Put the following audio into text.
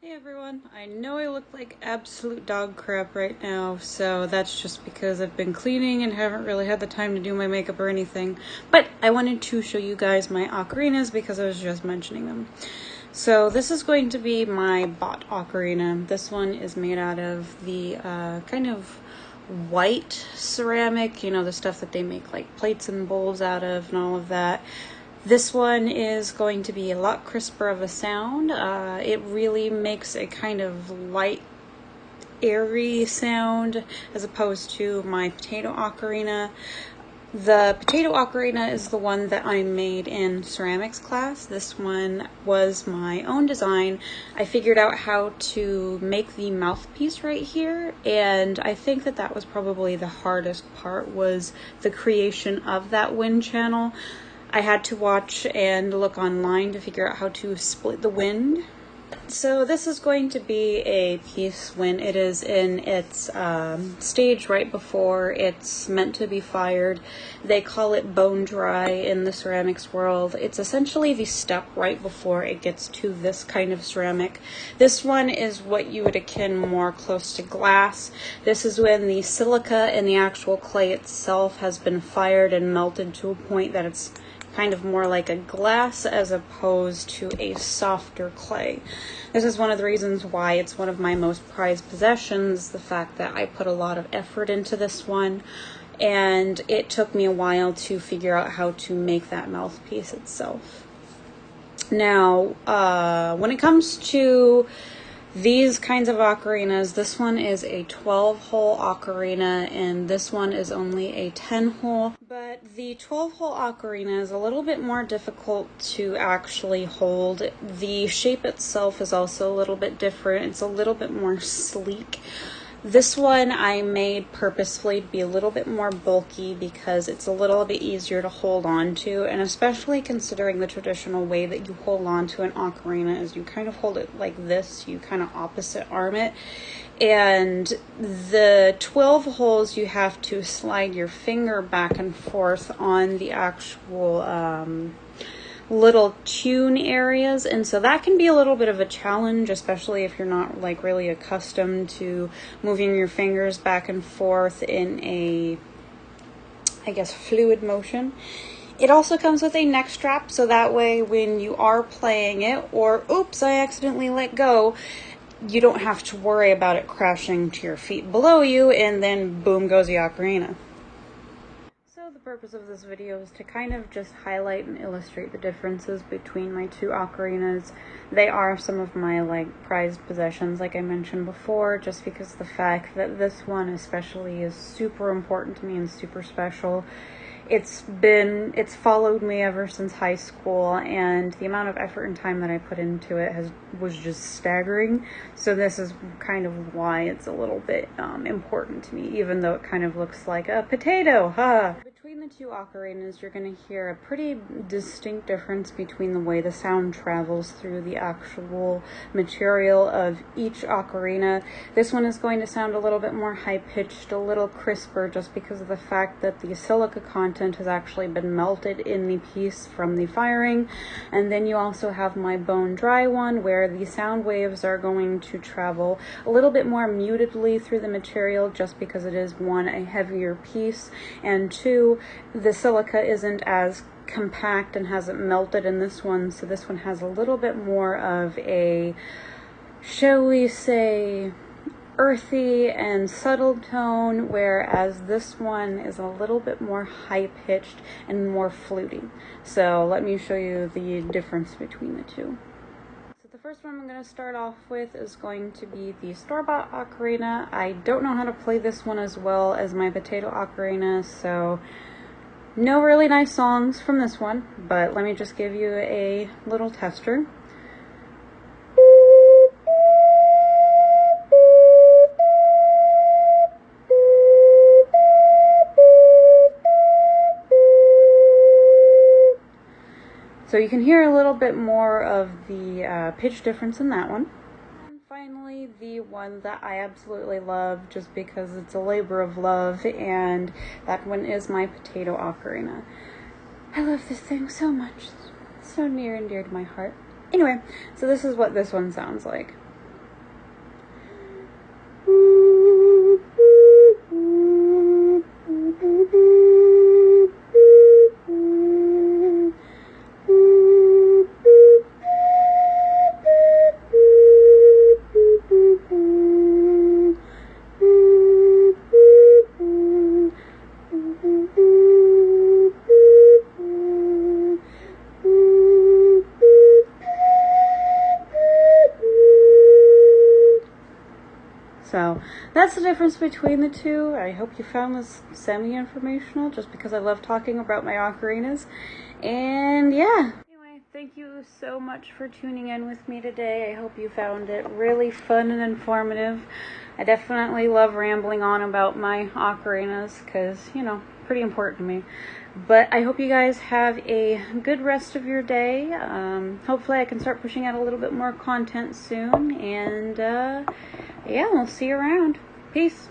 Hey everyone, I know I look like absolute dog crap right now, so that's just because I've been cleaning and haven't really had the time to do my makeup or anything. But I wanted to show you guys my ocarinas because I was just mentioning them. So this is going to be my bought ocarina. This one is made out of the kind of white ceramic, you know, the stuff that they make like plates and bowls out of and all of that. This one is going to be a lot crisper of a sound. It really makes a kind of light, airy sound as opposed to my potato ocarina. The potato ocarina is the one that I made in ceramics class. This one was my own design. I figured out how to make the mouthpiece right here, and I think that was probably the hardest part, was the creation of that wind channel. I had to watch and look online to figure out how to split the wind. So this is going to be a piece when it is in its stage right before it's meant to be fired. They call it bone dry in the ceramics world. It's essentially the step right before it gets to this kind of ceramic. This one is what you would akin more close to glass. This is when the silica in the actual clay itself has been fired and melted to a point that it's kind of more like a glass as opposed to a softer clay. This is one of the reasons why it's one of my most prized possessions, the fact that I put a lot of effort into this one, and it took me a while to figure out how to make that mouthpiece itself. Now, when it comes to these kinds of ocarinas, this one is a 12-hole ocarina and this one is only a 10-hole. But the 12-hole ocarina is a little bit more difficult to actually hold. The shape itself is also a little bit different. It's a little bit more sleek. This one I made purposefully to be a little bit more bulky because it's a little bit easier to hold on to, and especially considering the traditional way that you hold on to an ocarina is you kind of hold it like this, you kind of opposite arm it. And the 12 holes, you have to slide your finger back and forth on the actual little tune areas, and so that can be a little bit of a challenge, especially if you're not like really accustomed to moving your fingers back and forth in a, I guess, fluid motion. It also comes with a neck strap, so that way when you are playing it, or oops, I accidentally let go, you don't have to worry about it crashing to your feet below you, and then boom goes the ocarina. So the purpose of this video is to kind of just highlight and illustrate the differences between my two ocarinas. They are some of my prized possessions, like I mentioned before, just because the fact that this one especially is super important to me and super special. It's followed me ever since high school, and the amount of effort and time that I put into it was just staggering. So this is kind of why it's a little bit important to me, even though it kind of looks like a potato, ha! Between the two ocarinas, you're going to hear a pretty distinct difference between the way the sound travels through the actual material of each ocarina. This one is going to sound a little bit more high-pitched, a little crisper, just because of the fact that the silica content has actually been melted in the piece from the firing. And then you also have my bone dry one, where the sound waves are going to travel a little bit more mutedly through the material, just because it is, one, a heavier piece, and two, the silica isn't as compact and hasn't melted in this one, so this one has a little bit more of a, shall we say, earthy and subtle tone, whereas this one is a little bit more high-pitched and more fluty. So let me show you the difference between the two. So the first one I'm going to start off with is going to be the store-bought ocarina. I don't know how to play this one as well as my potato ocarina, so no really nice songs from this one, but let me just give you a little tester. So you can hear a little bit more of the pitch difference in that one. And finally, the one that I absolutely love, just because it's a labor of love, and that one is my potato ocarina. I love this thing so much. It's so near and dear to my heart. Anyway, so this is what this one sounds like. So that's the difference between the two. I hope you found this semi-informational, just because I love talking about my ocarinas. And yeah. Anyway, thank you so much for tuning in with me today. I hope you found it really fun and informative. I definitely love rambling on about my ocarinas because, you know, pretty important to me. But I hope you guys have a good rest of your day. Hopefully I can start pushing out a little bit more content soon. And yeah, we'll see you around. Peace.